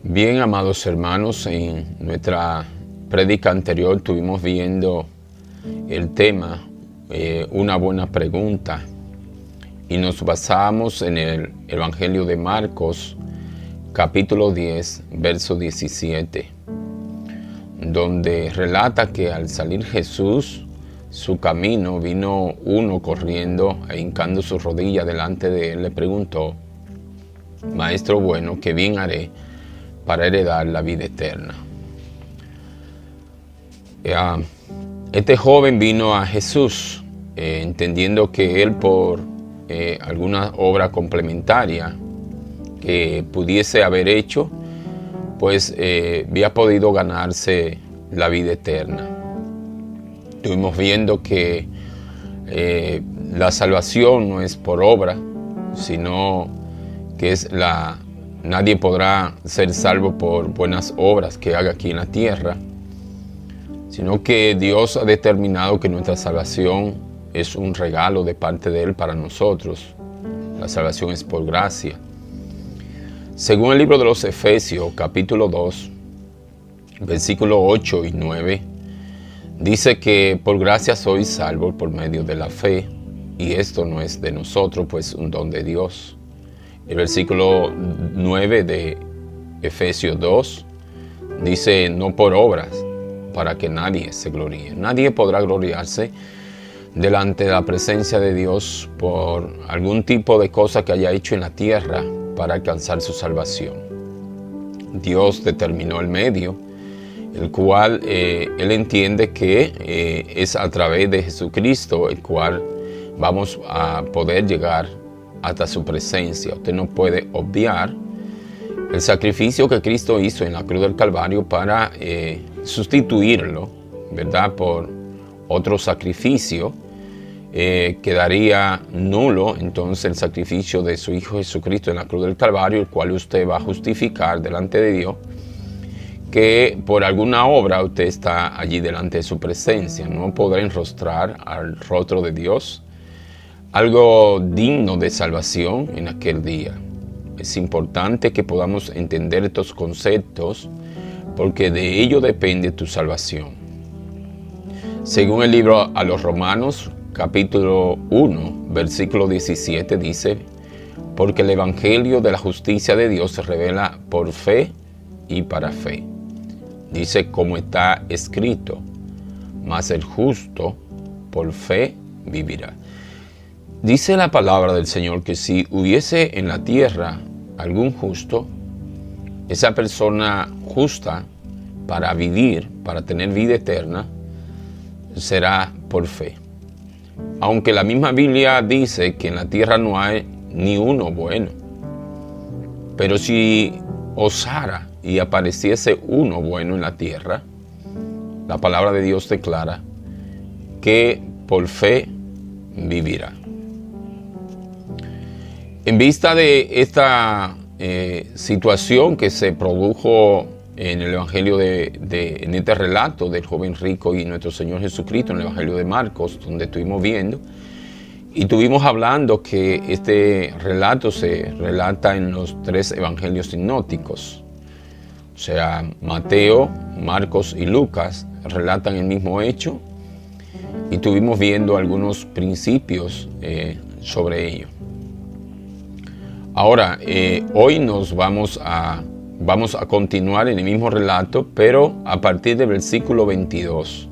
Bien, amados hermanos, en nuestra prédica anterior estuvimos viendo el tema, una buena pregunta, y nos basamos en el Evangelio de Marcos, capítulo 10, verso 17, donde relata que al salir Jesús, su camino, vino uno corriendo e hincando su rodilla delante de él, le preguntó: Maestro bueno, ¿qué bien haré para heredar la vida eterna? Este joven vino a Jesús entendiendo que él, por alguna obra complementaria que pudiese haber hecho, pues había podido ganarse la vida eterna. Estuvimos viendo que la salvación no es por obra, sino que nadie podrá ser salvo por buenas obras que haga aquí en la tierra, sino que Dios ha determinado que nuestra salvación es un regalo de parte de Él para nosotros. La salvación es por gracia. Según el libro de los Efesios, capítulo 2, versículos 8 y 9, dice que por gracia sois salvos por medio de la fe, y esto no es de nosotros, pues un don de Dios. El versículo 9 de Efesios 2 dice: no por obras, para que nadie se gloríe. Nadie podrá gloriarse delante de la presencia de Dios por algún tipo de cosa que haya hecho en la tierra para alcanzar su salvación. Dios determinó el medio, el cual Él entiende que es a través de Jesucristo el cual vamos a poder llegar hasta su presencia. Usted no puede obviar el sacrificio que Cristo hizo en la cruz del Calvario para sustituirlo, ¿verdad?, por otro sacrificio. Quedaría nulo entonces el sacrificio de su Hijo Jesucristo en la cruz del Calvario, el cual usted va a justificar delante de Dios que por alguna obra usted está allí delante de su presencia. No podrá enrostrar al rostro de Dios, algo digno de salvación en aquel día. Es importante que podamos entender estos conceptos, porque de ello depende tu salvación. Según el libro a los Romanos, capítulo 1, versículo 17, dice: porque el evangelio de la justicia de Dios se revela por fe y para fe. Dice, como está escrito: mas el justo por fe vivirá. Dice la palabra del Señor que si hubiese en la tierra algún justo, esa persona justa para vivir, para tener vida eterna, será por fe. Aunque la misma Biblia dice que en la tierra no hay ni uno bueno. Pero si osara y apareciese uno bueno en la tierra, la palabra de Dios declara que por fe vivirá. En vista de esta situación que se produjo en el Evangelio en este relato del joven rico y nuestro Señor Jesucristo, en el Evangelio de Marcos, donde estuvimos viendo, y estuvimos hablando que este relato se relata en los tres evangelios sinópticos. O sea, Mateo, Marcos y Lucas relatan el mismo hecho, y estuvimos viendo algunos principios sobre ello. Ahora, hoy vamos a continuar en el mismo relato, pero a partir del versículo 22.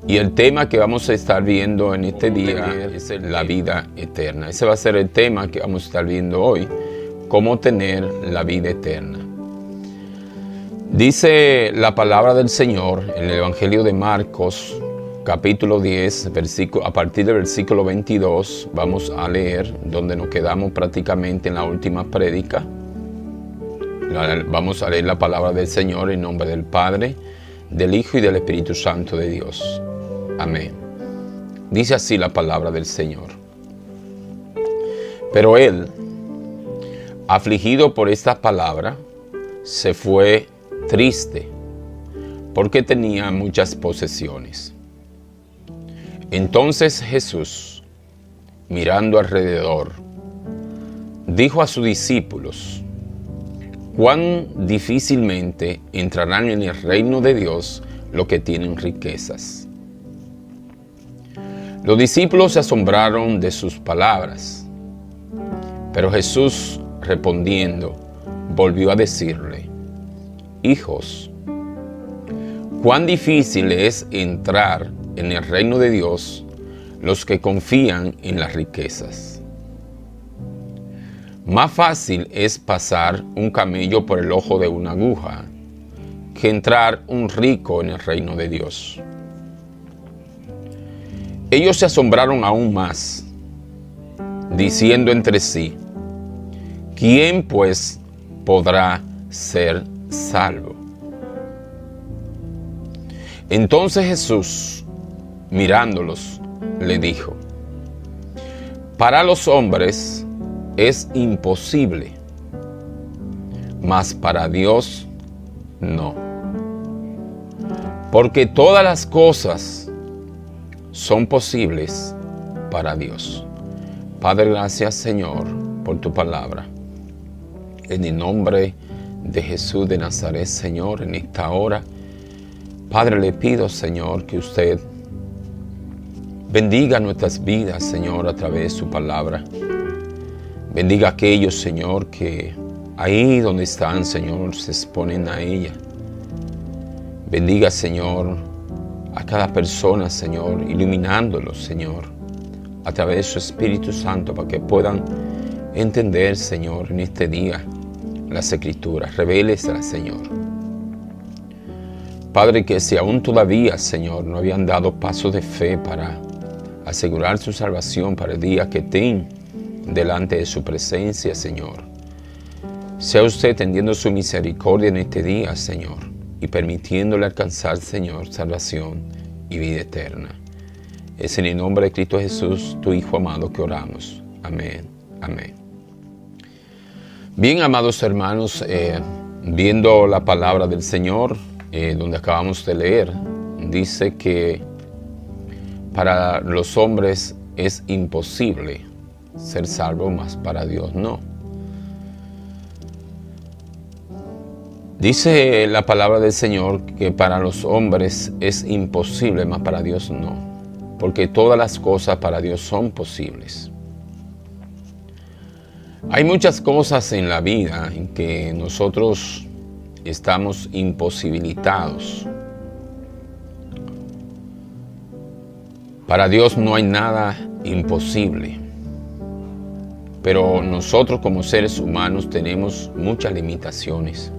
Y el tema que vamos a estar viendo en este día es la vida eterna. Ese va a ser el tema que vamos a estar viendo hoy: cómo tener la vida eterna. Dice la palabra del Señor en el Evangelio de Marcos, capítulo 10, a partir del versículo 22, vamos a leer, donde nos quedamos prácticamente en la última prédica. Vamos a leer la palabra del Señor en nombre del Padre, del Hijo y del Espíritu Santo de Dios. Amén. Dice así la palabra del Señor. Pero él, afligido por esta palabra, se fue triste, porque tenía muchas posesiones. Entonces Jesús, mirando alrededor, dijo a sus discípulos: cuán difícilmente entrarán en el reino de Dios los que tienen riquezas. Los discípulos se asombraron de sus palabras, pero Jesús, respondiendo, volvió a decirle: hijos, cuán difícil es entrar en el reino de Dios los que confían en las riquezas. Más fácil es pasar un camello por el ojo de una aguja que entrar un rico en el reino de Dios. Ellos se asombraron aún más, diciendo entre sí: ¿quién pues podrá ser salvo? Entonces Jesús, mirándolos, le dijo: para los hombres es imposible, mas para Dios no. Porque todas las cosas son posibles para Dios. Padre, gracias, Señor, por tu palabra. En el nombre de Jesús de Nazaret, Señor, en esta hora, Padre, le pido, Señor, que usted bendiga nuestras vidas, Señor, a través de su palabra. Bendiga a aquellos, Señor, que ahí donde están, Señor, se exponen a ella. Bendiga, Señor, a cada persona, Señor, iluminándolos, Señor, a través de su Espíritu Santo, para que puedan entender, Señor, en este día las Escrituras. Revéleselas, Señor. Padre, que si aún todavía, Señor, no habían dado pasos de fe para asegurar su salvación para el día que estén delante de su presencia, Señor, sea usted tendiendo su misericordia en este día, Señor, y permitiéndole alcanzar, Señor, salvación y vida eterna. Es en el nombre de Cristo Jesús, tu Hijo amado, que oramos. Amén. Amén. Bien, amados hermanos, viendo la palabra del Señor, donde acabamos de leer, dice que para los hombres es imposible ser salvo, mas para Dios no. Dice la palabra del Señor que para los hombres es imposible, mas para Dios no. Porque todas las cosas para Dios son posibles. Hay muchas cosas en la vida en que nosotros estamos imposibilitados. Para Dios no hay nada imposible. Pero nosotros como seres humanos tenemos muchas limitaciones.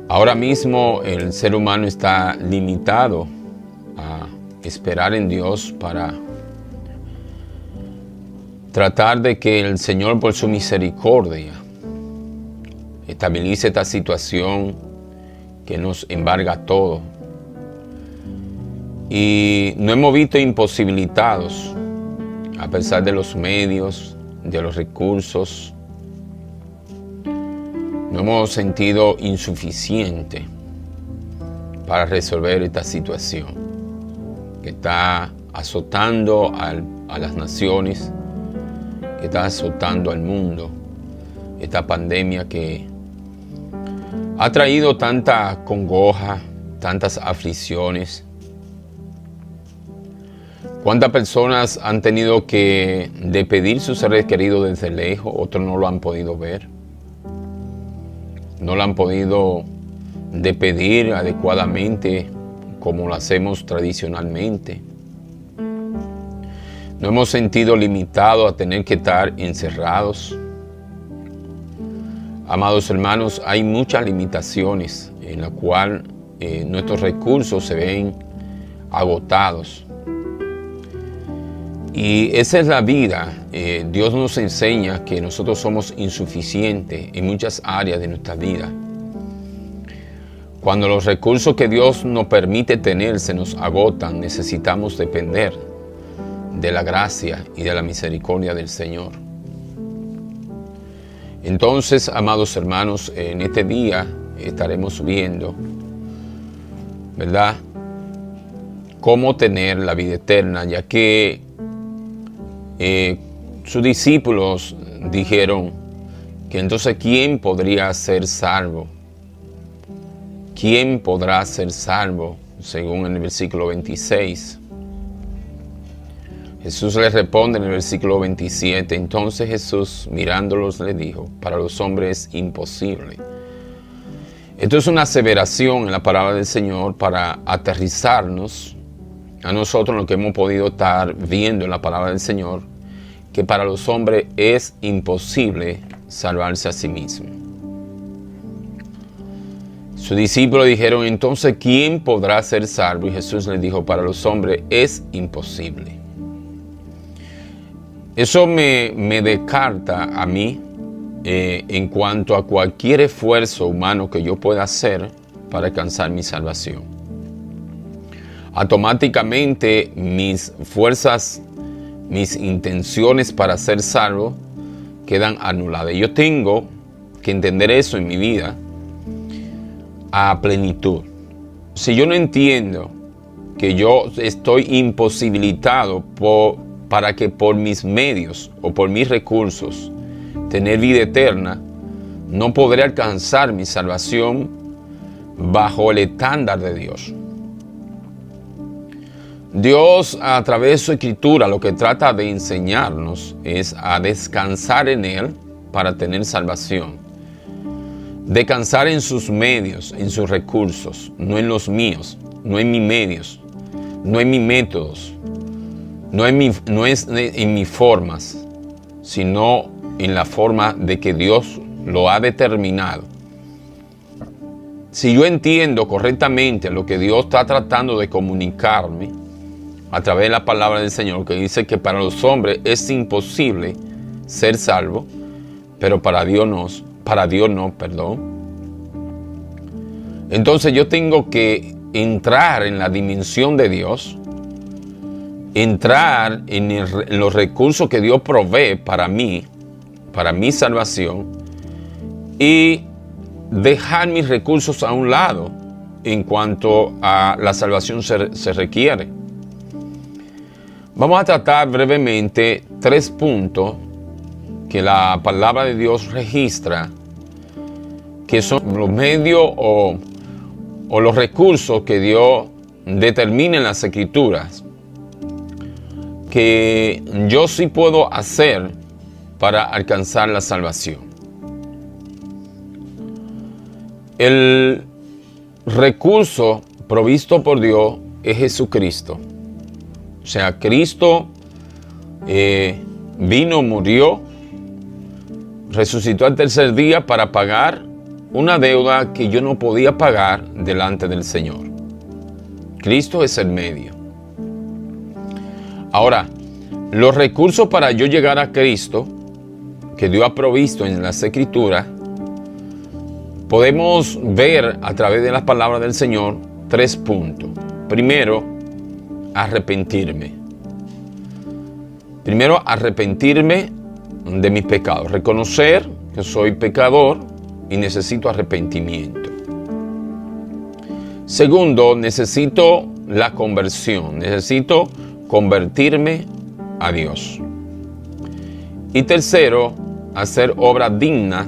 Ahora mismo el ser humano está limitado a esperar en Dios para tratar de que el Señor, por su misericordia, estabilice esta situación que nos embarga a todos. Y nos hemos visto imposibilitados a pesar de los medios, de los recursos. Nos hemos sentido insuficientes para resolver esta situación que está azotando a las naciones, que está azotando al mundo. Esta pandemia que ha traído tanta congoja, tantas aflicciones. ¿Cuántas personas han tenido que despedir sus seres queridos desde lejos? Otros no lo han podido ver. No lo han podido despedir adecuadamente como lo hacemos tradicionalmente. Nos hemos sentido limitados a tener que estar encerrados. Amados hermanos, hay muchas limitaciones en las cuales nuestros recursos se ven agotados. Y esa es la vida. Dios nos enseña que nosotros somos insuficientes en muchas áreas de nuestra vida. Cuando los recursos que Dios nos permite tener se nos agotan, necesitamos depender de la gracia y de la misericordia del Señor. Entonces, amados hermanos, en este día estaremos viendo, ¿verdad?, cómo tener la vida eterna, ya que sus discípulos dijeron: que entonces ¿quién podría ser salvo? ¿Quién podrá ser salvo? Según en el versículo 26. Jesús le responde en el versículo 27. Entonces Jesús, mirándolos, le dijo: para los hombres es imposible. Esto es una aseveración en la palabra del Señor para aterrizarnos a nosotros lo que hemos podido estar viendo en la palabra del Señor, que para los hombres es imposible salvarse a sí mismo. Sus discípulos dijeron: entonces, ¿quién podrá ser salvo? Y Jesús les dijo: para los hombres es imposible. Eso me descarta a mí en cuanto a cualquier esfuerzo humano que yo pueda hacer para alcanzar mi salvación. Automáticamente mis fuerzas, mis intenciones para ser salvo quedan anuladas. Yo tengo que entender eso en mi vida a plenitud. Si yo no entiendo que yo estoy imposibilitado para que por mis medios o por mis recursos tener vida eterna, no podré alcanzar mi salvación bajo el estándar de Dios. Dios, a través de su escritura, lo que trata de enseñarnos es a descansar en Él para tener salvación. Descansar en sus medios, en sus recursos, no en los míos, no en mis medios, no en mis métodos, no es en mis formas, sino en la forma de que Dios lo ha determinado. Si yo entiendo correctamente lo que Dios está tratando de comunicarme a través de la palabra del Señor, que dice que para los hombres es imposible ser salvo, pero para Dios no, entonces yo tengo que entrar en la dimensión de Dios, entrar en los recursos que Dios provee para mí, para mi salvación, y dejar mis recursos a un lado en cuanto a la salvación se requiere. Vamos a tratar brevemente 3 puntos que la palabra de Dios registra, que son los medios o los recursos que Dios determina en las Escrituras, que yo sí puedo hacer para alcanzar la salvación. El recurso provisto por Dios es Jesucristo. O sea, Cristo vino, murió, resucitó al tercer día para pagar una deuda que yo no podía pagar delante del Señor. Cristo es el medio. Ahora, los recursos para yo llegar a Cristo, que Dios ha provisto en las Escrituras, podemos ver a través de las palabras del Señor 3 puntos. Primero, arrepentirme. Primero, arrepentirme de mis pecados. Reconocer que soy pecador y necesito arrepentimiento. Segundo, necesito la conversión. Necesito convertirme a Dios. Y tercero, hacer obras dignas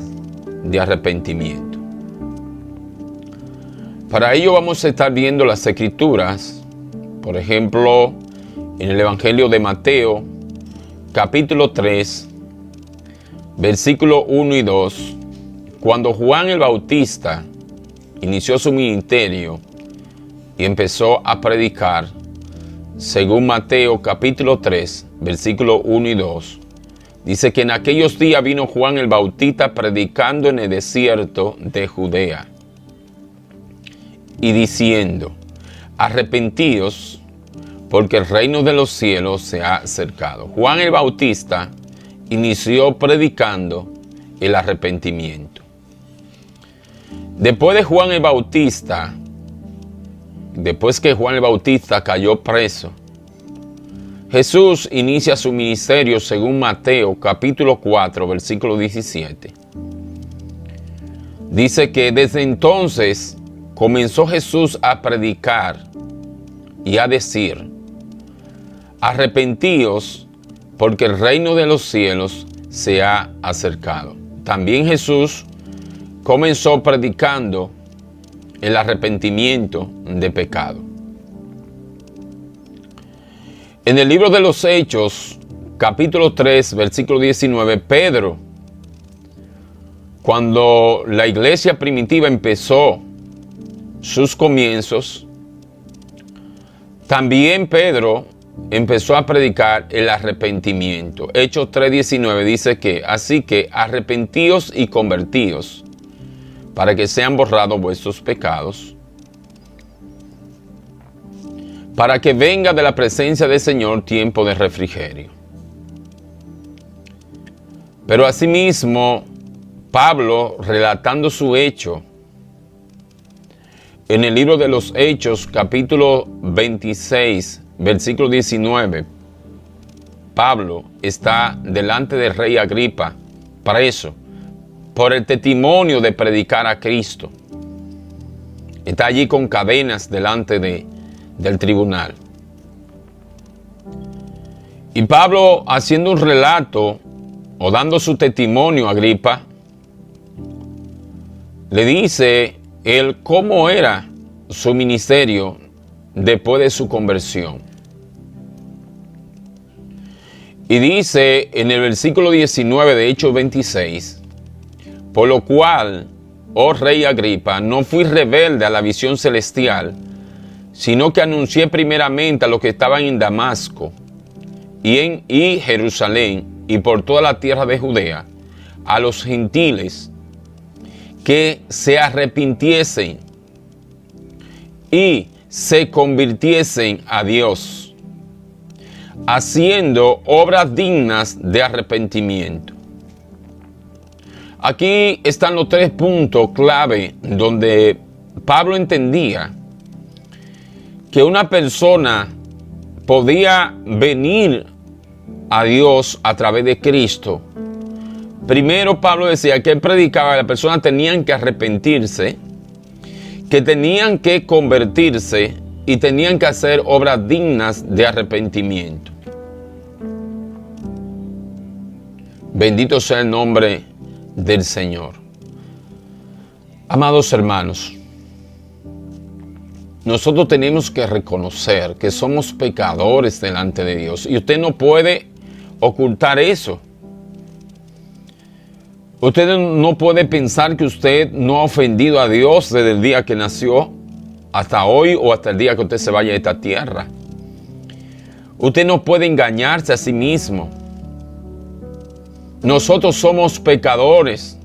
de arrepentimiento. Para ello vamos a estar viendo las Escrituras, por ejemplo, en el Evangelio de Mateo, capítulo 3, versículos 1 y 2, cuando Juan el Bautista inició su ministerio y empezó a predicar, según Mateo capítulo 3, versículos 1 y 2, dice que en aquellos días vino Juan el Bautista predicando en el desierto de Judea y diciendo: arrepentíos, porque el reino de los cielos se ha acercado. Juan el Bautista inició predicando el arrepentimiento. Después que Juan el Bautista cayó preso, Jesús inicia su ministerio según Mateo capítulo 4, versículo 17. Dice que desde entonces comenzó Jesús a predicar y a decir: arrepentíos, porque el reino de los cielos se ha acercado. también Jesús comenzó predicando el arrepentimiento de pecado. En el libro de los Hechos, capítulo 3, versículo 19, Pedro, cuando la iglesia primitiva empezó sus comienzos, también Pedro empezó a predicar el arrepentimiento. Hechos 3:19 dice que, así que arrepentíos y convertíos, para que sean borrados vuestros pecados, para que venga de la presencia del Señor tiempo de refrigerio. Pero asimismo, Pablo, relatando su hecho, en el libro de los Hechos, capítulo 26, versículo 19, Pablo está delante del rey Agripa, preso, por el testimonio de predicar a Cristo. Está allí con cadenas delante del tribunal. Y Pablo, haciendo un relato o dando su testimonio a Agripa, le dice él cómo era su ministerio después de su conversión. Y dice en el versículo 19 de Hechos 26, por lo cual, oh rey Agripa, no fui rebelde a la visión celestial, sino que anuncié primeramente a los que estaban en Damasco y Jerusalén y por toda la tierra de Judea, a los gentiles, que se arrepintiesen y se convirtiesen a Dios, haciendo obras dignas de arrepentimiento. Aquí están los 3 puntos clave donde Pablo entendía que una persona podía venir a Dios a través de Cristo. Primero, Pablo decía que él predicaba que las personas tenían que arrepentirse, que tenían que convertirse y tenían que hacer obras dignas de arrepentimiento. Bendito sea el nombre del Señor. Amados hermanos, nosotros tenemos que reconocer que somos pecadores delante de Dios y usted no puede ocultar eso. Usted no puede pensar que usted no ha ofendido a Dios desde el día que nació hasta hoy o hasta el día que usted se vaya de esta tierra. Usted no puede engañarse a sí mismo. Nosotros somos pecadores.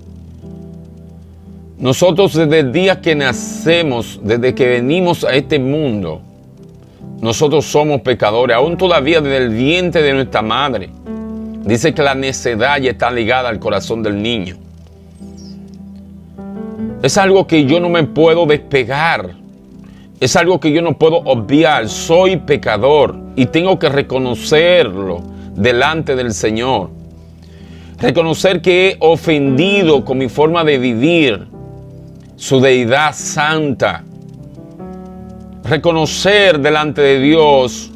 Nosotros desde el día que nacemos, desde que venimos a este mundo, nosotros somos pecadores, aún todavía desde el vientre de nuestra madre. Dice que la necedad ya está ligada al corazón del niño. Es algo que yo no me puedo despegar. Es algo que yo no puedo obviar. Soy pecador y tengo que reconocerlo delante del Señor. Reconocer que he ofendido con mi forma de vivir su deidad santa. Reconocer delante de Dios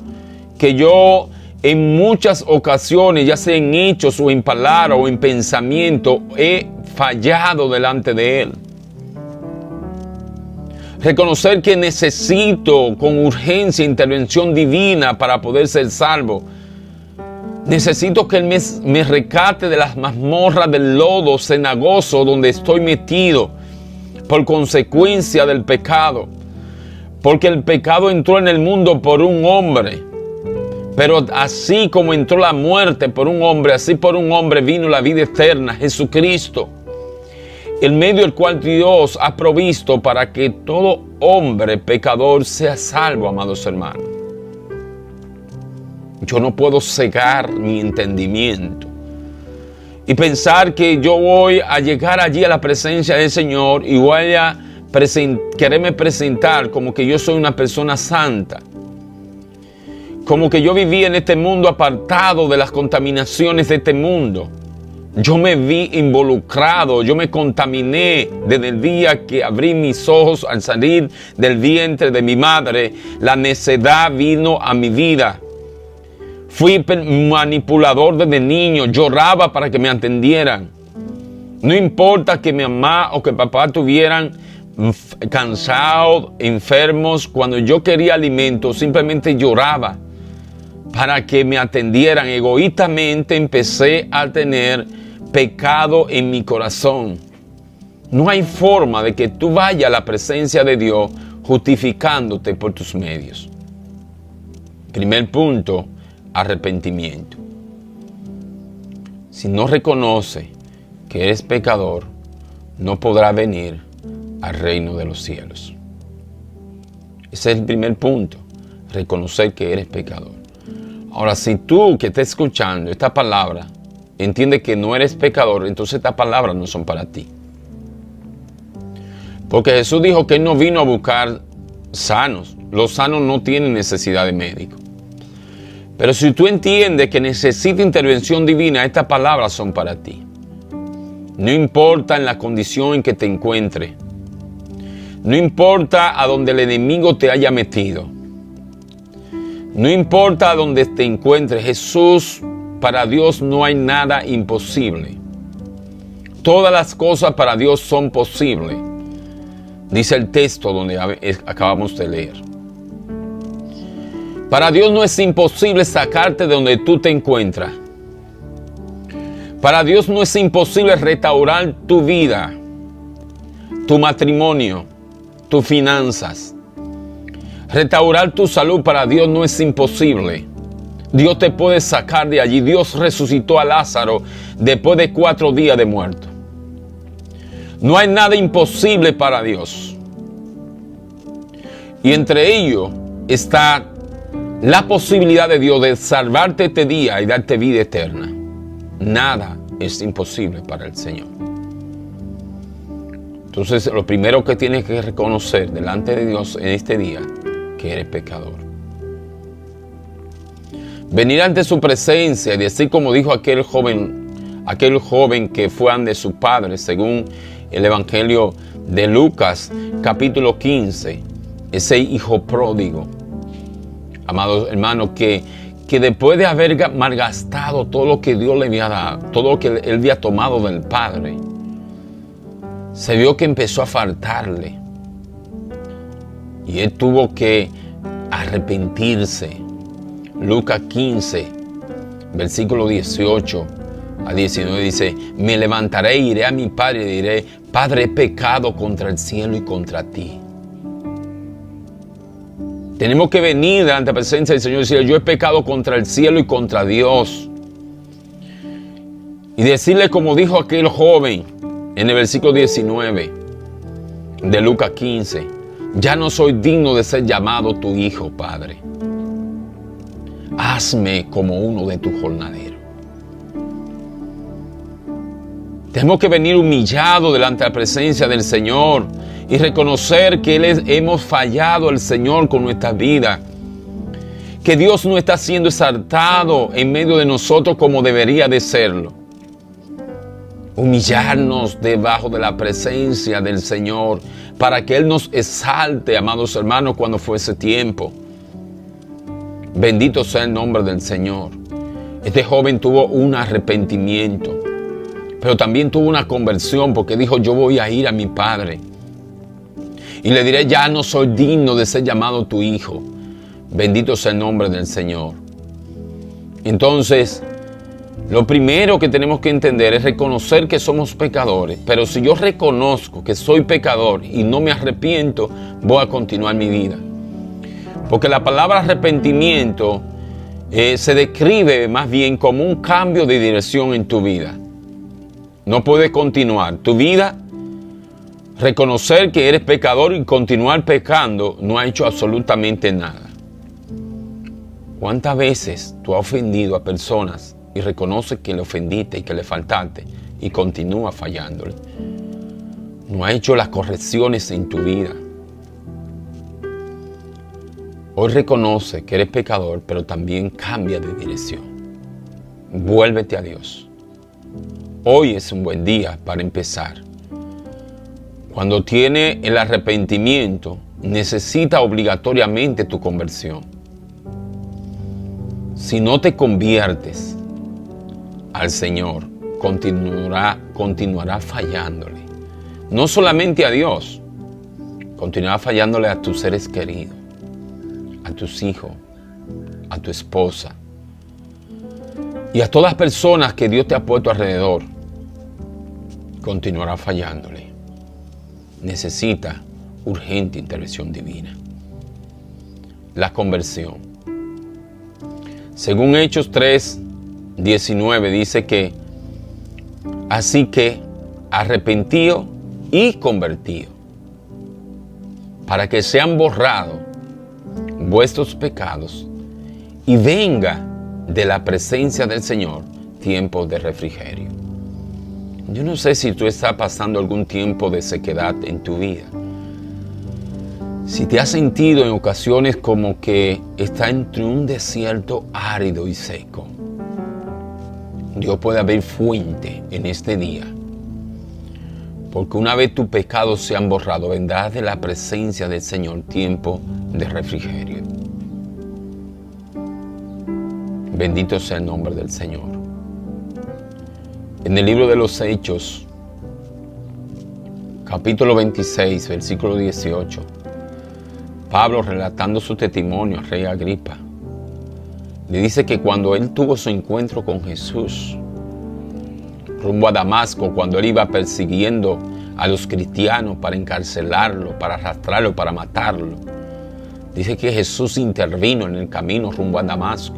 que yo en muchas ocasiones, ya sea en hechos o en palabra o en pensamiento, he fallado delante de Él. Reconocer que necesito con urgencia intervención divina para poder ser salvo. Necesito que Él me rescate de las mazmorras del lodo cenagoso donde estoy metido por consecuencia del pecado. Porque el pecado entró en el mundo por un hombre. Pero así como entró la muerte por un hombre, así por un hombre vino la vida eterna, Jesucristo. El medio del cual Dios ha provisto para que todo hombre pecador sea salvo, amados hermanos. Yo no puedo cegar mi entendimiento y pensar que yo voy a llegar allí a la presencia del Señor y voy a quererme presentar como que yo soy una persona santa. Como que yo vivía en este mundo apartado de las contaminaciones de este mundo. Yo me vi involucrado, yo me contaminé desde el día que abrí mis ojos al salir del vientre de mi madre. La necedad vino a mi vida. Fui manipulador desde niño, lloraba para que me atendieran. No importa que mi mamá o que papá estuvieran cansados, enfermos. Cuando yo quería alimento, simplemente lloraba para que me atendieran. Egoístamente empecé a tener pecado en mi corazón. No hay forma de que tú vayas a la presencia de Dios justificándote por tus medios. Primer punto, arrepentimiento. Si no reconoces que eres pecador, no podrás venir al reino de los cielos. Ese es el primer punto, reconocer que eres pecador. Ahora, si tú que estás escuchando esta palabra entiendes que no eres pecador, entonces estas palabras no son para ti. Porque Jesús dijo que Él no vino a buscar sanos. Los sanos no tienen necesidad de médico. Pero si tú entiendes que necesitas intervención divina, estas palabras son para ti. No importa en la condición en que te encuentres. No importa a donde el enemigo te haya metido. No importa a donde te encuentres. Jesús, para Dios no hay nada imposible. Todas las cosas para Dios son posibles. Dice el texto donde acabamos de leer. Para Dios no es imposible sacarte de donde tú te encuentras. Para Dios no es imposible restaurar tu vida, tu matrimonio, tus finanzas. Restaurar tu salud para Dios no es imposible. Dios te puede sacar de allí. Dios resucitó a Lázaro después de 4 días de muerto. No hay nada imposible para Dios. Y entre ellos está la posibilidad de Dios de salvarte este día y darte vida eterna. Nada es imposible para el Señor. Entonces, lo primero que tienes que reconocer delante de Dios en este día, que eres pecador. Venir ante su presencia y decir como dijo aquel joven que fue ante su padre, según el Evangelio de Lucas, capítulo 15, ese hijo pródigo, amados hermanos, que después de haber malgastado todo lo que Dios le había dado, todo lo que él había tomado del Padre, se vio que empezó a faltarle. Y él tuvo que arrepentirse. Lucas 15, versículo 18 a 19 dice: me levantaré, iré a mi padre y diré: Padre, he pecado contra el cielo y contra ti. Tenemos que venir ante la presencia del Señor y decirle: yo he pecado contra el cielo y contra Dios. Y decirle como dijo aquel joven en el versículo 19 de Lucas 15: ya no soy digno de ser llamado tu hijo, Padre. Hazme como uno de tus jornaleros. Tenemos que venir humillados delante de la presencia del Señor y reconocer que hemos fallado al Señor con nuestra vida. Que Dios no está siendo exaltado en medio de nosotros como debería de serlo. Humillarnos debajo de la presencia del Señor para que Él nos exalte, amados hermanos, cuando fuese tiempo. Bendito sea el nombre del Señor. Este joven tuvo un arrepentimiento, pero también tuvo una conversión, porque dijo: yo voy a ir a mi padre y le diré: ya no soy digno de ser llamado tu hijo. Bendito sea el nombre del Señor. Entonces, lo primero que tenemos que entender es reconocer que somos pecadores. Pero si yo reconozco que soy pecador y no me arrepiento, voy a continuar mi vida. Porque la palabra arrepentimiento se describe más bien como un cambio de dirección en tu vida. No puedes continuar tu vida, reconocer que eres pecador y continuar pecando. No ha hecho absolutamente nada. ¿Cuántas veces tú has ofendido a personas y reconoces que le ofendiste y que le faltaste y continúas fallándole? No has hecho las correcciones en tu vida. Hoy reconoce que eres pecador, pero también cambia de dirección. Vuélvete a Dios. Hoy es un buen día para empezar. Cuando tiene el arrepentimiento, necesita obligatoriamente tu conversión. Si no te conviertes al Señor, continuará fallándole. No solamente a Dios, continuará fallándole a tus seres queridos, a tus hijos, a tu esposa y a todas las personas que Dios te ha puesto alrededor. Continuará fallándole. Necesita urgente intervención divina. La conversión. Según Hechos 3:19 dice que así que arrepentido y convertido, para que sean borrados vuestros pecados y venga de la presencia del Señor tiempo de refrigerio. Yo no sé si tú estás pasando algún tiempo de sequedad en tu vida. Si te has sentido en ocasiones como que está entre un desierto árido y seco, Dios puede abrir fuente en este día. Porque una vez tus pecados se han borrado, vendrá de la presencia del Señor tiempo de refrigerio. Bendito sea el nombre del Señor. En el libro de los Hechos, capítulo 26, versículo 18, Pablo, relatando su testimonio al rey Agripa, le dice que cuando él tuvo su encuentro con Jesús, rumbo a Damasco, cuando él iba persiguiendo a los cristianos para encarcelarlo, para arrastrarlo, para matarlo, dice que Jesús intervino en el camino rumbo a Damasco.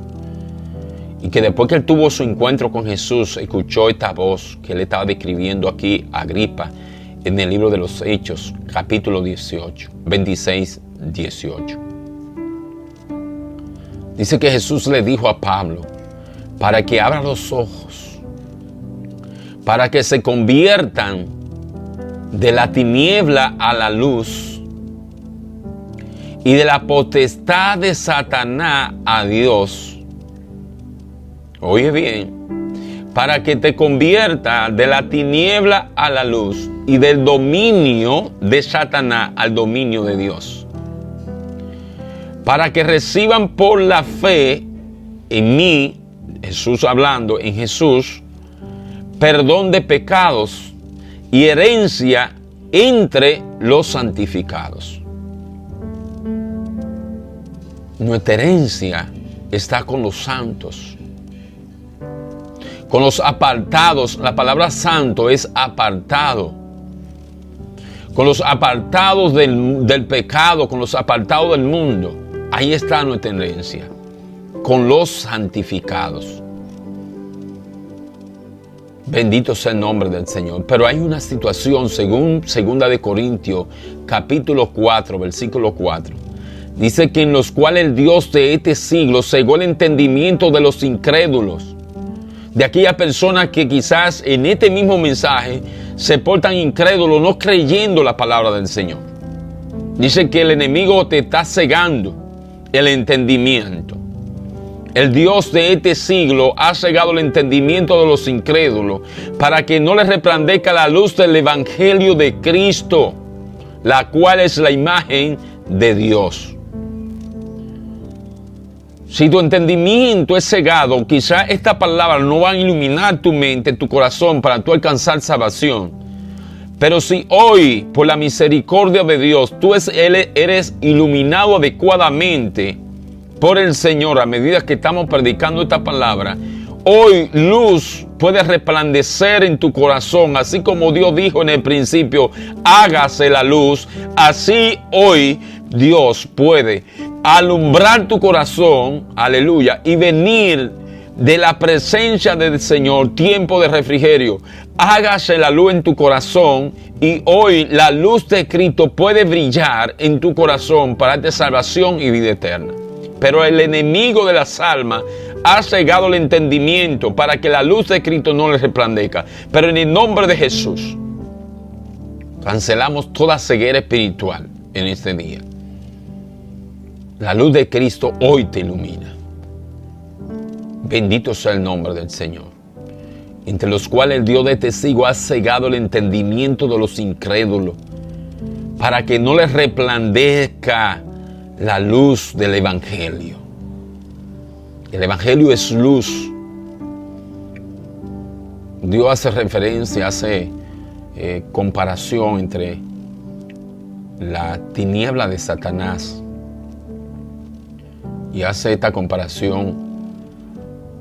Y que después que él tuvo su encuentro con Jesús, escuchó esta voz que él estaba describiendo aquí a Agripa en el libro de los Hechos, capítulo 26, 18. Dice que Jesús le dijo a Pablo, para que abra los ojos, para que se conviertan de la tiniebla a la luz y de la potestad de Satanás a Dios. Oye bien, para que te convierta de la tiniebla a la luz y del dominio de Satanás al dominio de Dios. Para que reciban por la fe en mí, Jesús hablando, en Jesús, perdón de pecados y herencia entre los santificados. Nuestra herencia está con los santos, con los apartados. La palabra santo es apartado. Con los apartados del pecado, con los apartados del mundo. Ahí está nuestra herencia. Con los santificados. Bendito sea el nombre del Señor. Pero hay una situación, según 2 Corintios, capítulo 4, versículo 4. Dice que en los cuales el Dios de este siglo cegó el entendimiento de los incrédulos, de aquellas personas que quizás en este mismo mensaje se portan incrédulos, no creyendo la palabra del Señor. Dice que el enemigo te está cegando el entendimiento. El Dios de este siglo ha cegado el entendimiento de los incrédulos para que no les resplandezca la luz del Evangelio de Cristo, la cual es la imagen de Dios. Si tu entendimiento es cegado, quizás esta palabra no va a iluminar tu mente, tu corazón para tú alcanzar salvación. Pero si hoy, por la misericordia de Dios, tú eres iluminado adecuadamente por el Señor a medida que estamos predicando esta palabra, hoy luz puede resplandecer en tu corazón, así como Dios dijo en el principio, hágase la luz. Así hoy Dios puede alumbrar tu corazón, aleluya, y venir de la presencia del Señor, tiempo de refrigerio. Hágase la luz en tu corazón y hoy la luz de Cristo puede brillar en tu corazón para darte salvación y vida eterna. Pero el enemigo de las almas ha cegado el entendimiento para que la luz de Cristo no le resplandezca. Pero en el nombre de Jesús, cancelamos toda ceguera espiritual en este día. La luz de Cristo hoy te ilumina. Bendito sea el nombre del Señor. Entre los cuales el Dios de testigo ha cegado el entendimiento de los incrédulos para que no les resplandezca la luz del Evangelio. El Evangelio es luz. Dios hace referencia, hace comparación entre la tiniebla de Satanás y hace esta comparación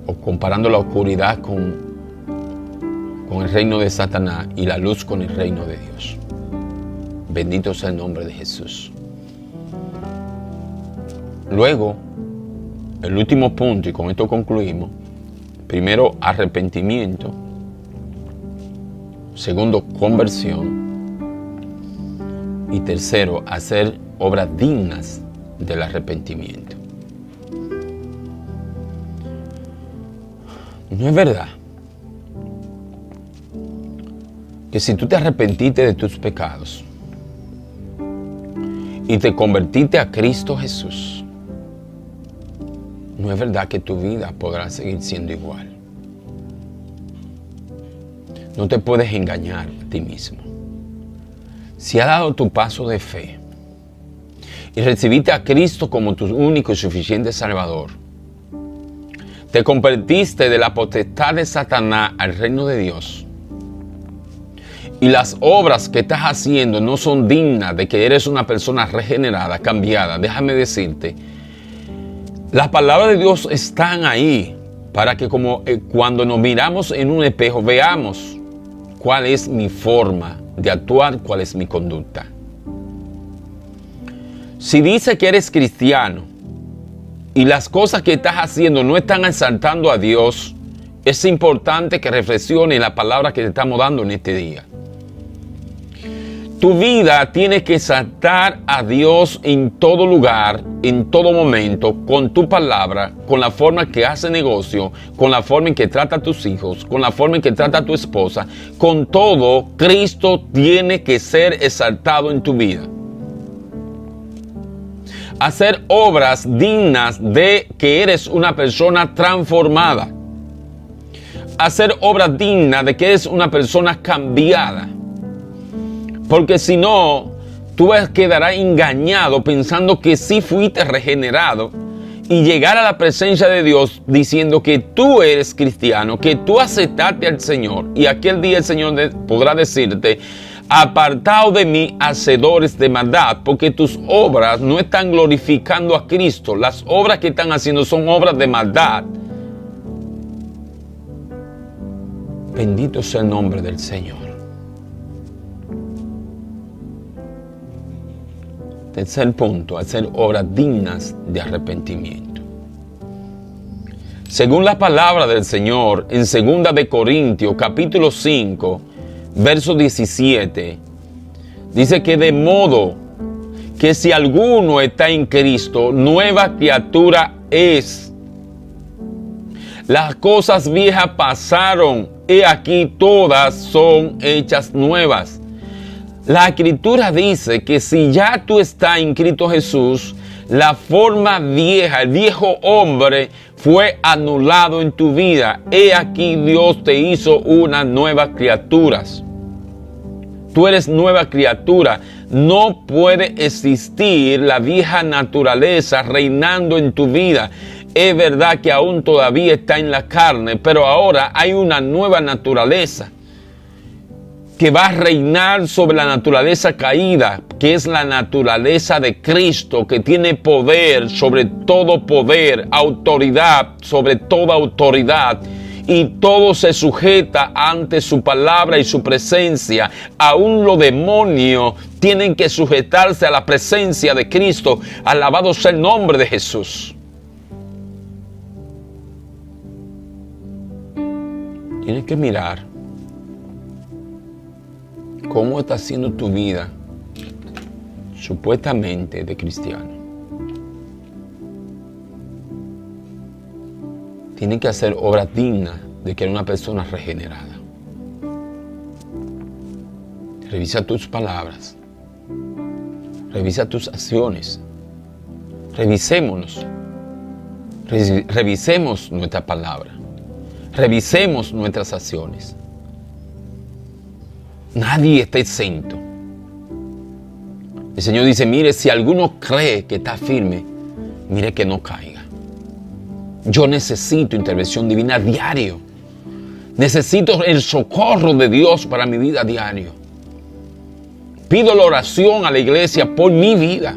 o comparando la oscuridad con el reino de Satanás y la luz con el reino de Dios. Bendito sea el nombre de Jesús. Luego, el último punto, y con esto concluimos. Primero, arrepentimiento. Segundo, conversión. Y tercero, hacer obras dignas del arrepentimiento. ¿No es verdad que si tú te arrepentiste de tus pecados y te convertiste a Cristo Jesús, no es verdad que tu vida podrá seguir siendo igual? No te puedes engañar a ti mismo. Si has dado tu paso de fe y recibiste a Cristo como tu único y suficiente Salvador, te convertiste de la potestad de Satanás al reino de Dios, y las obras que estás haciendo no son dignas de que eres una persona regenerada, cambiada, déjame decirte, las palabras de Dios están ahí para que cuando nos miramos en un espejo veamos cuál es mi forma de actuar, cuál es mi conducta. Si dice que eres cristiano y las cosas que estás haciendo no están exaltando a Dios, es importante que reflexiones la palabra que te estamos dando en este día. Tu vida tiene que exaltar a Dios en todo lugar, en todo momento, con tu palabra, con la forma en que hace negocio, con la forma en que trata a tus hijos, con la forma en que trata a tu esposa. Con todo, Cristo tiene que ser exaltado en tu vida. Hacer obras dignas de que eres una persona transformada. Hacer obras dignas de que eres una persona cambiada. Porque si no, tú quedarás engañado pensando que sí fuiste regenerado y llegar a la presencia de Dios diciendo que tú eres cristiano, que tú aceptaste al Señor. Y aquel día el Señor podrá decirte: apartado de mí, hacedores de maldad, porque tus obras no están glorificando a Cristo. Las obras que están haciendo son obras de maldad. Bendito sea el nombre del Señor. Tercer punto, hacer obras dignas de arrepentimiento. Según la palabra del Señor, en 2 de Corintios, capítulo 5, verso 17, dice que de modo que si alguno está en Cristo, nueva criatura es. Las cosas viejas pasaron, he aquí todas son hechas nuevas. La Escritura dice que si ya tú estás en Cristo Jesús, la forma vieja, el viejo hombre fue anulado en tu vida. He aquí Dios te hizo una nueva criatura. Tú eres nueva criatura. No puede existir la vieja naturaleza reinando en tu vida. Es verdad que aún todavía está en la carne, pero ahora hay una nueva naturaleza que va a reinar sobre la naturaleza caída, que es la naturaleza de Cristo, que tiene poder sobre todo poder, autoridad sobre toda autoridad, y todo se sujeta ante su palabra y su presencia. Aún los demonios tienen que sujetarse a la presencia de Cristo. Alabado sea el nombre de Jesús. Tienes que mirar cómo está siendo tu vida supuestamente de cristiano. Tienes que hacer obras dignas de que eres una persona regenerada. Revisa tus palabras. Revisa tus acciones. Revisémonos. Revisemos nuestra palabra. Revisemos nuestras acciones. Nadie está exento. El Señor dice: mire, si alguno cree que está firme, mire que no caiga. Yo necesito intervención divina diario. Necesito el socorro de Dios para mi vida diaria. Pido la oración a la iglesia por mi vida.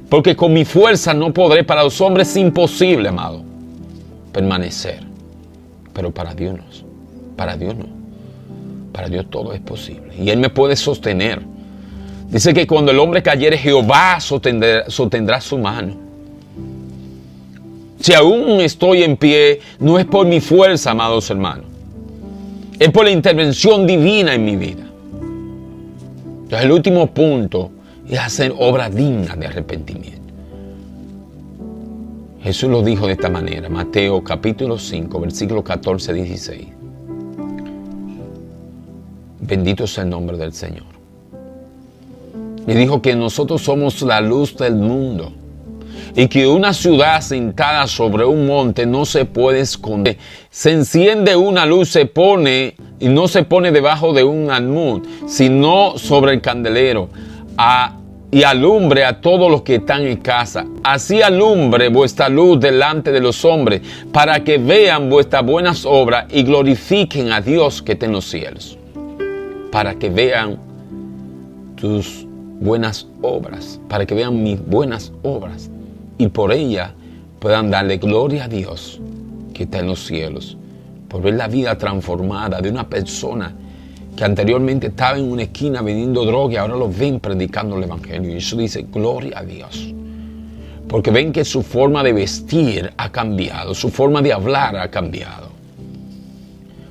Porque con mi fuerza no podré. Para los hombres es imposible, amado, permanecer. Pero para Dios no. Para Dios no. Para Dios todo es posible. Y Él me puede sostener. Dice que cuando el hombre cayere, Jehová sostendrá su mano. Si aún estoy en pie, no es por mi fuerza, amados hermanos. Es por la intervención divina en mi vida. Entonces, el último punto es hacer obras dignas de arrepentimiento. Jesús lo dijo de esta manera, Mateo capítulo 5, versículo 14, 16. Bendito sea el nombre del Señor. Y dijo que nosotros somos la luz del mundo. Y que una ciudad sentada sobre un monte no se puede esconder. Se enciende una luz, se pone, y no se pone debajo de un almud, sino sobre el candelero, y alumbre a todos los que están en casa. Así alumbre vuestra luz delante de los hombres, para que vean vuestras buenas obras y glorifiquen a Dios que está en los cielos. Para que vean tus buenas obras, para que vean mis buenas obras, y por ella puedan darle gloria a Dios que está en los cielos, por ver la vida transformada de una persona que anteriormente estaba en una esquina vendiendo droga y ahora lo ven predicando el evangelio. Y eso dice gloria a Dios, porque ven que su forma de vestir ha cambiado, su forma de hablar ha cambiado,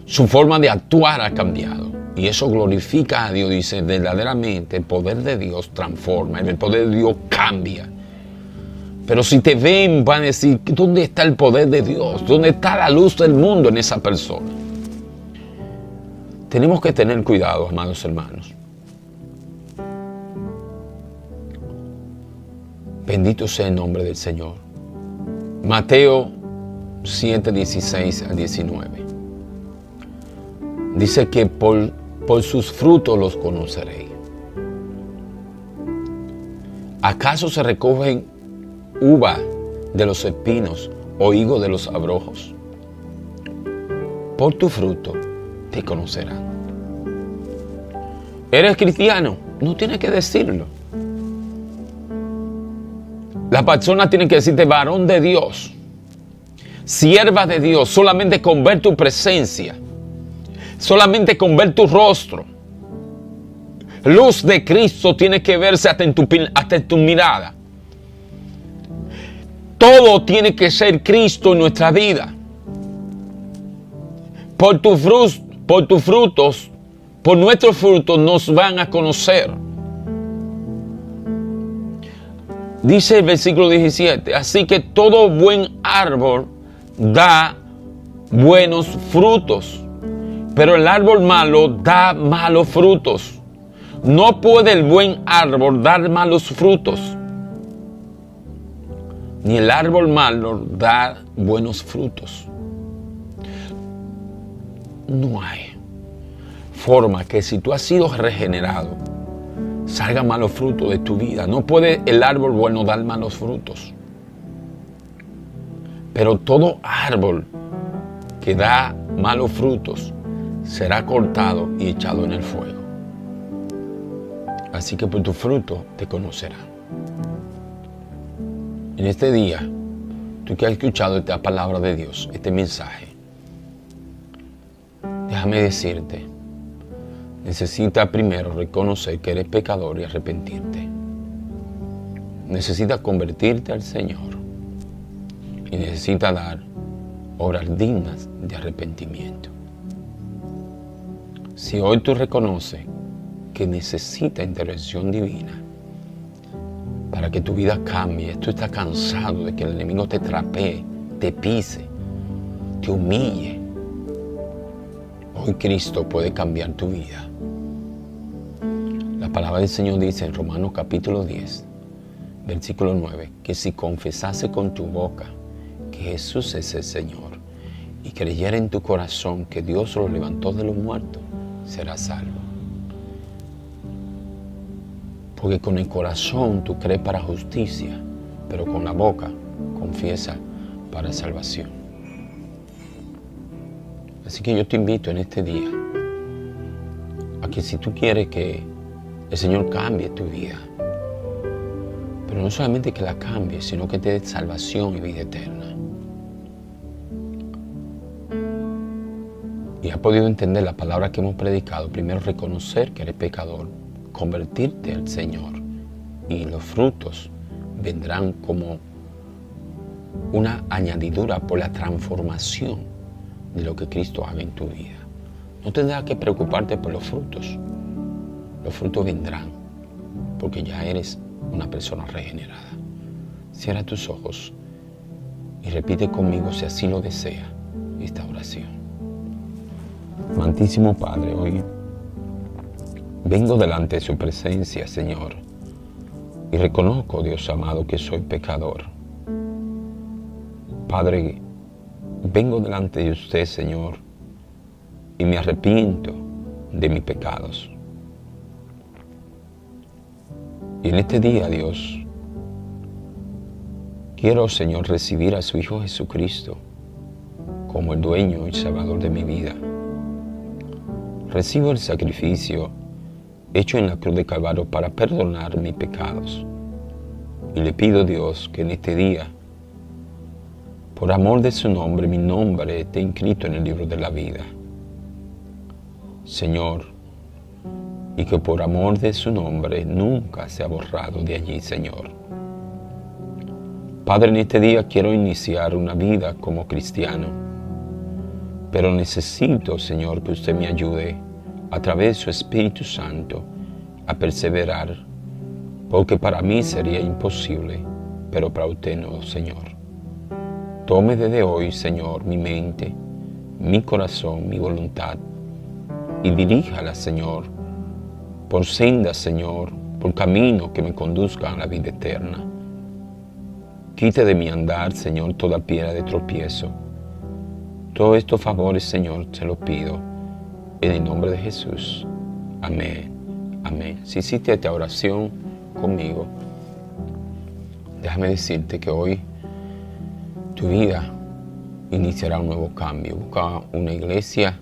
su forma de actuar ha cambiado. Y eso glorifica a Dios. Dice, verdaderamente el poder de Dios transforma, el poder de Dios cambia. Pero si te ven, van a decir, ¿dónde está el poder de Dios? ¿Dónde está la luz del mundo en esa persona? Tenemos que tener cuidado, amados hermanos. Bendito sea el nombre del Señor. Mateo 7, 16 al 19. Dice que por sus frutos los conoceréis. ¿Acaso se recogen uva de los espinos o higo de los abrojos? Por tu fruto te conocerán. ¿Eres cristiano? No tienes que decirlo. La persona tiene que decirte varón de Dios, sierva de Dios, solamente con ver tu presencia, solamente con ver tu rostro. Luz de Cristo tiene que verse hasta en tu mirada. Todo tiene que ser Cristo en nuestra vida. Por tus frutos, por nuestros frutos nos van a conocer. Dice el versículo 17, así que todo buen árbol da buenos frutos, pero el árbol malo da malos frutos. No puede el buen árbol dar malos frutos, ni el árbol malo dar buenos frutos. No hay forma que si tú has sido regenerado, salga malos frutos de tu vida. No puede el árbol bueno dar malos frutos. Pero todo árbol que da malos frutos será cortado y echado en el fuego. Así que por tu fruto te conocerán. En este día, tú que has escuchado esta palabra de Dios, este mensaje, déjame decirte, necesitas primero reconocer que eres pecador y arrepentirte. Necesitas convertirte al Señor y necesitas dar obras dignas de arrepentimiento. Si hoy tú reconoces que necesitas intervención divina para que tu vida cambie, tú estás cansado de que el enemigo te trapee, te pise, te humille, hoy Cristo puede cambiar tu vida. La palabra del Señor dice en Romanos capítulo 10, versículo 9, que si confesase con tu boca que Jesús es el Señor y creyera en tu corazón que Dios lo levantó de los muertos, serás salvo. Porque con el corazón tú crees para justicia, pero con la boca confiesa para salvación. Así que yo te invito en este día a que si tú quieres que el Señor cambie tu vida, pero no solamente que la cambie, sino que te dé salvación y vida eterna. Y has podido entender la palabra que hemos predicado. Primero, reconocer que eres pecador, convertirte al Señor, y los frutos vendrán como una añadidura por la transformación de lo que Cristo haga en tu vida. No tendrás que preocuparte por los frutos. Los frutos vendrán porque ya eres una persona regenerada. Cierra tus ojos y repite conmigo, si así lo desea, esta oración. Amantísimo Padre, hoy vengo delante de su presencia, Señor, y reconozco, Dios amado, que soy pecador. Padre, vengo delante de usted, Señor, y me arrepiento de mis pecados. Y en este día, Dios, quiero, Señor, recibir a su Hijo Jesucristo como el dueño y salvador de mi vida. Recibo el sacrificio hecho en la cruz de Calvario para perdonar mis pecados. Y le pido, Dios, que en este día, por amor de su nombre, mi nombre esté inscrito en el libro de la vida. Señor, y que por amor de su nombre nunca sea borrado de allí, Señor. Padre, en este día quiero iniciar una vida como cristiano, pero necesito, Señor, que usted me ayude a través de su Espíritu Santo a perseverar, porque para mí sería imposible, pero para usted no, Señor. Tome desde hoy, Señor, mi mente, mi corazón, mi voluntad, y diríjala, Señor, por sendas, Señor, por caminos que me conduzcan a la vida eterna. Quite de mi andar, Señor, toda piedra de tropiezo. Todos estos favores, Señor, se los pido en el nombre de Jesús. Amén. Amén. Si hiciste esta oración conmigo, déjame decirte que hoy tu vida iniciará un nuevo cambio. Busca una iglesia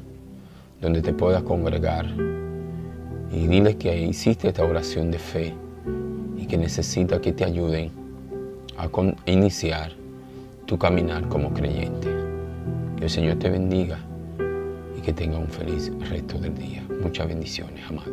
donde te puedas congregar y dile que hiciste esta oración de fe y que necesitas que te ayuden a iniciar tu caminar como creyente. Que el Señor te bendiga y que tenga un feliz resto del día. Muchas bendiciones, amado.